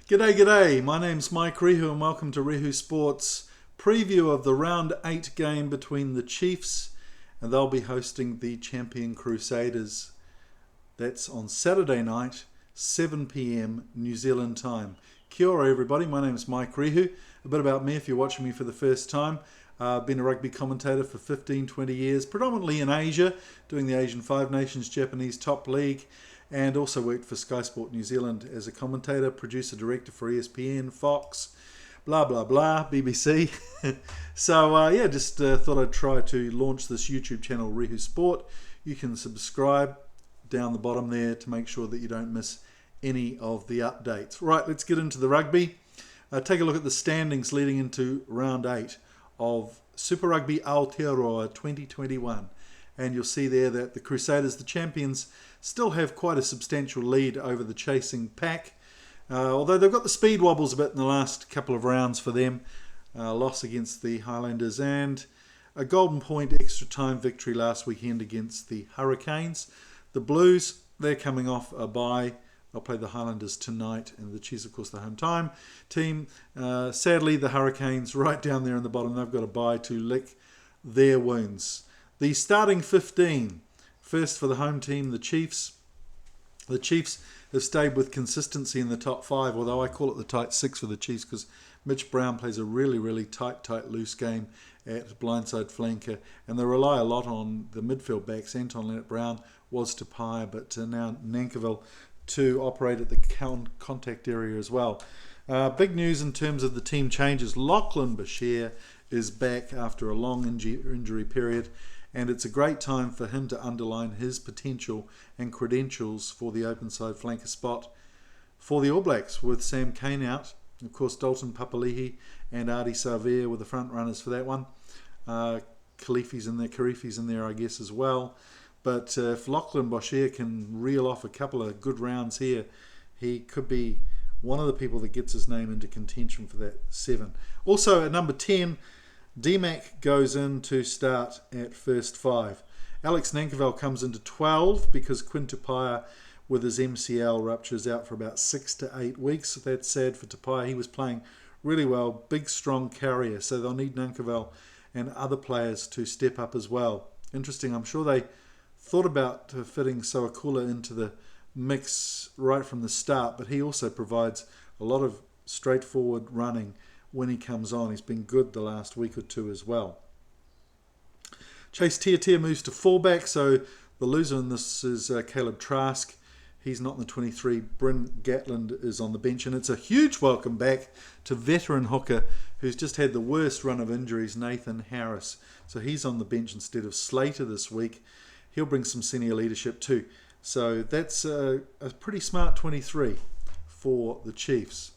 G'day, g'day. My name's Mike Rehu and welcome to Rehu Sports preview of the round 8 game between the Chiefs, and they'll be hosting the champion Crusaders. That's on Saturday night, 7 p.m. New Zealand time. Kia ora everybody, my name's Mike Rehu. A bit about me if you're watching me for the first time. I've been a rugby commentator for 15-20 years, predominantly in Asia, doing the Asian Five Nations Japanese Top League, and also worked for Sky Sport New Zealand as a commentator, producer, director for ESPN, Fox, blah, blah, blah, BBC. Just thought I'd try to launch this YouTube channel, Rehu Sport. You can subscribe down the bottom there to make sure that you don't miss any of the updates. Right, let's get into the rugby. Take a look at the standings leading into round 8 of Super Rugby Aotearoa 2021. And you'll see there that the Crusaders, the champions, still have quite a substantial lead over the chasing pack. Although they've got the speed wobbles a bit in the last couple of rounds for them. Loss against the Highlanders and a golden point extra time victory last weekend against the Hurricanes. The Blues, they're coming off a bye. They'll play the Highlanders tonight, and the Chiefs, of course, the home time team. Sadly, the Hurricanes right down there in the bottom, they've got a bye to lick their wounds. The starting 15, first for the home team, the Chiefs. The Chiefs have stayed with consistency in the top 5, although I call it the tight 6 for the Chiefs because Mitch Brown plays a really, really tight, loose game at blindside flanker, and they rely a lot on the midfield backs. Anton Leonard-Brown was to Pye, but now Nankivell to operate at the contact area as well. Big news in terms of the team changes. Lachlan Bashir is back after a long injury period, and it's a great time for him to underline his potential and credentials for the open side flanker spot for the All Blacks, with Sam Cane out. Of course, Dalton Papali'i and Ardie Savea were the front runners for that one. Karifi's in there, I guess, as well. But if Lachlan Bashir can reel off a couple of good rounds here, he could be one of the people that gets his name into contention for that 7. Also at number 10, D-Mac goes in to start at first 5. Alex Nankivell comes into 12 because Quinn Tupaia with his MCL ruptures out for about 6 to 8 weeks. That's sad for Tupaia. He was playing really well, big strong carrier, so they'll need Nankivell and other players to step up as well. Interesting, I'm sure they thought about fitting Sowakula into the mix right from the start, but he also provides a lot of straightforward running when he comes on. He's been good the last week or two as well. Chase Tiatia moves to fullback, so the loser in this is Caleb Trask. He's not in the 23. Bryn Gatland is on the bench, and it's a huge welcome back to veteran hooker who's just had the worst run of injuries, Nathan Harris. So he's on the bench instead of Slater this week. He'll bring some senior leadership too. So that's a pretty smart 23 for the Chiefs.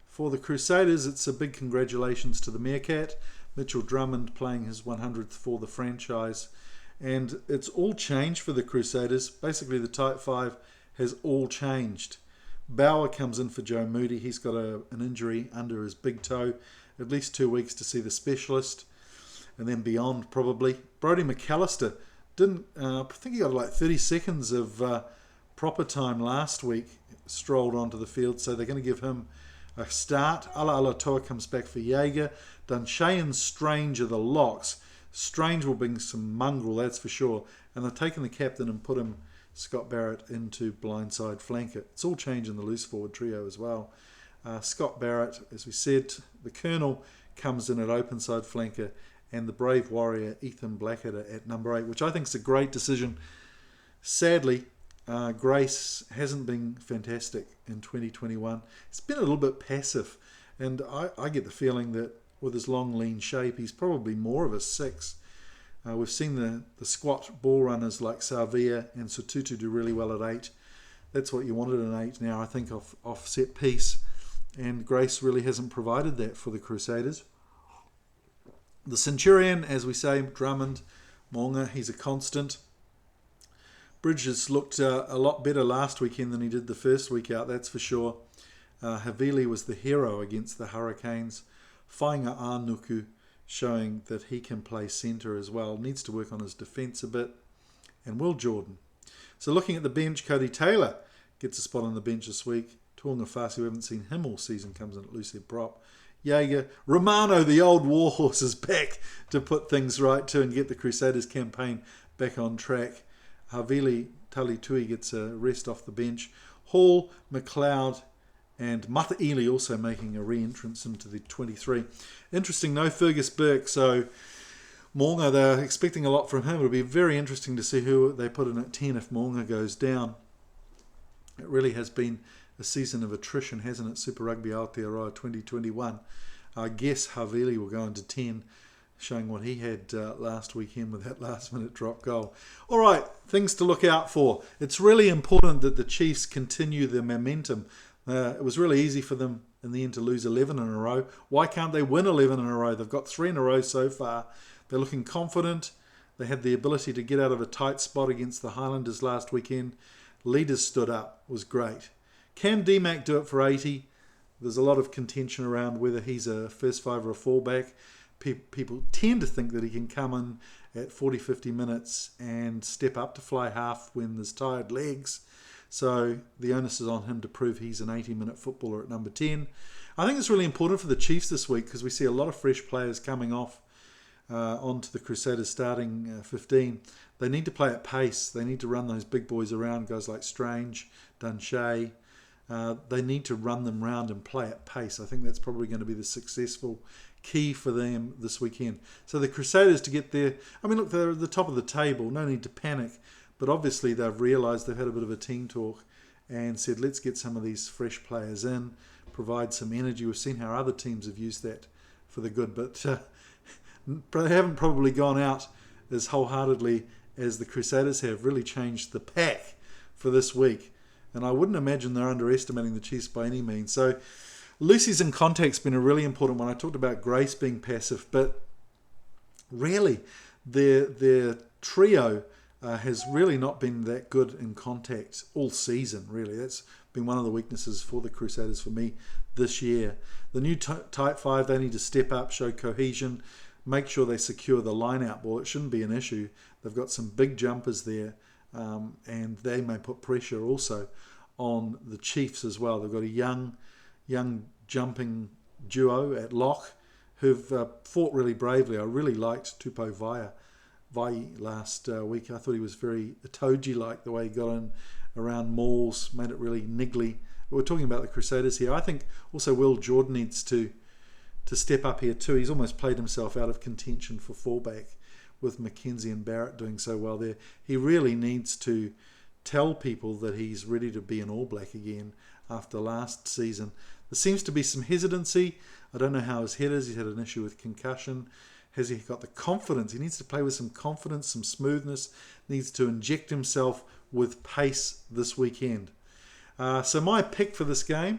For the Crusaders, it's a big congratulations to the Meerkat. Mitchell Drummond playing his 100th for the franchise. And it's all changed for the Crusaders. Basically, the tight 5 has all changed. Bauer comes in for Joe Moody. He's got an injury under his big toe. At least 2 weeks to see the specialist. And then beyond, probably. Brodie McAllister I think he got like 30 seconds of proper time last week, strolled onto the field, so they're going to give him a start. Ala Alatoa comes back for Jaeger. Dunshay and Strange are the locks. Strange will bring some mongrel, that's for sure. And they're taking the captain and put him, Scott Barrett, into blindside flanker. It's all changed in the loose forward trio as well. Scott Barrett, as we said, the Colonel comes in at open side flanker, and the brave warrior Ethan Blackadder at number 8, which I think is a great decision. Sadly, Grace hasn't been fantastic in 2021. It's been a little bit passive, and I get the feeling that with his long, lean shape, he's probably more of a 6. We've seen the squat ball runners like Savea and Sotutu do really well at 8. That's what you wanted an 8 now, I think, off set piece. And Grace really hasn't provided that for the Crusaders. The Centurion, as we say, Drummond, Monga, he's a constant. Bridges looked a lot better last weekend than he did the first week out, that's for sure. Havili was the hero against the Hurricanes. Whainga Anuku showing that he can play centre as well. Needs to work on his defence a bit. And Will Jordan. So looking at the bench, Cody Taylor gets a spot on the bench this week. Tuangafasi, we haven't seen him all season, comes in at loose-head prop. Jaeger. Romano, the old warhorse, is back to put things right too and get the Crusaders campaign back on track. Havili Talitui gets a rest off the bench. Hall, McLeod and Mataili also making a re-entrance into the 23. Interesting, no Fergus Burke, so Mo'unga, they're expecting a lot from him. It'll be very interesting to see who they put in at 10 if Mo'unga goes down. It really has been a season of attrition, hasn't it? Super Rugby Aotearoa 2021. I guess Havili will go into 10, showing what he had last weekend with that last-minute drop goal. All right, things to look out for. It's really important that the Chiefs continue their momentum. It was really easy for them in the end to lose 11 in a row. Why can't they win 11 in a row? They've got 3 in a row so far. They're looking confident. They had the ability to get out of a tight spot against the Highlanders last weekend. Leaders stood up. It was great. Can D-Mac do it for 80? There's a lot of contention around whether he's a first five or a fallback. People tend to think that he can come in at 40, 50 minutes and step up to fly half when there's tired legs. So the onus is on him to prove he's an 80-minute footballer at number 10. I think it's really important for the Chiefs this week because we see a lot of fresh players coming off onto the Crusaders starting 15. They need to play at pace. They need to run those big boys around, guys like Strange, Dunshea. They need to run them round and play at pace. I think that's probably going to be the successful key for them this weekend. So the Crusaders to get there, I mean, look, they're at the top of the table. No need to panic. But obviously they've realised they've had a bit of a team talk and said, let's get some of these fresh players in, provide some energy. We've seen how other teams have used that for the good, but they haven't probably gone out as wholeheartedly as the Crusaders have, really changed the pack for this week. And I wouldn't imagine they're underestimating the Chiefs by any means. So Lucy's in contact's been a really important one. I talked about Grace being passive, but really their trio has really not been that good in contact all season, really. That's been one of the weaknesses for the Crusaders for me this year. The new tight five, they need to step up, show cohesion, make sure they secure the line-out ball. It shouldn't be an issue. They've got some big jumpers there, and they may put pressure also on the Chiefs as well. They've got a young jumping duo at lock who've fought really bravely. I really liked Tupou Vai last week. I thought he was very Itoji-like, the way he got in around mauls, made it really niggly. But we're talking about the Crusaders here. I think also Will Jordan needs to step up here too. He's almost played himself out of contention for fullback with Mackenzie and Barrett doing so well there. He really needs to tell people that he's ready to be an All Black again after last season. There seems to be some hesitancy. I don't know how his head is. He's had an issue with concussion. Has he got the confidence? He needs to play with some confidence, some smoothness. Needs to inject himself with pace this weekend. So my pick for this game,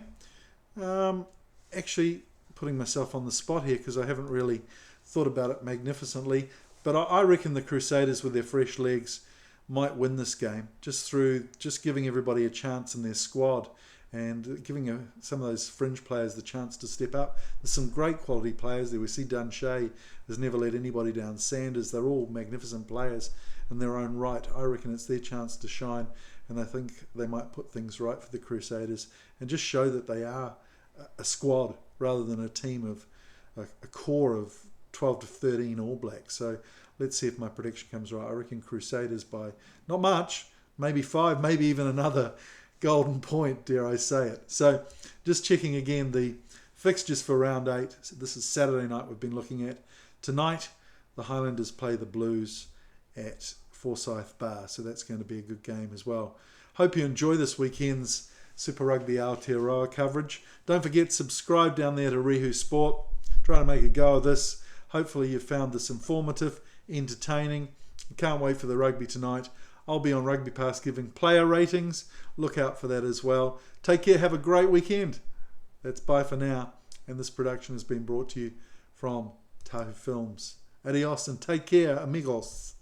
actually putting myself on the spot here because I haven't really thought about it magnificently, but I reckon the Crusaders with their fresh legs might win this game just through giving everybody a chance in their squad and giving some of those fringe players the chance to step up. There's some great quality players there. We see Dunshea has never let anybody down. Sanders, they're all magnificent players in their own right. I reckon it's their chance to shine, and I think they might put things right for the Crusaders and just show that they are a squad rather than a team of a core of 12 to 13 All Blacks. So let's see if my prediction comes right. I reckon Crusaders by not much, maybe 5, maybe even another golden point, dare I say it. So just checking again the fixtures for round 8. So this is Saturday night we've been looking at. Tonight the Highlanders play the Blues at Forsyth Bar, so that's going to be a good game as well. Hope you enjoy this weekend's Super Rugby Aotearoa coverage. Don't forget, subscribe down there to Rehu Sport. Trying to make a go of this. Hopefully you found this informative, entertaining. Can't wait for the rugby tonight. I'll be on Rugby Pass giving player ratings. Look out for that as well. Take care. Have a great weekend. That's bye for now. And this production has been brought to you from Tahu Films. Adios and take care, amigos.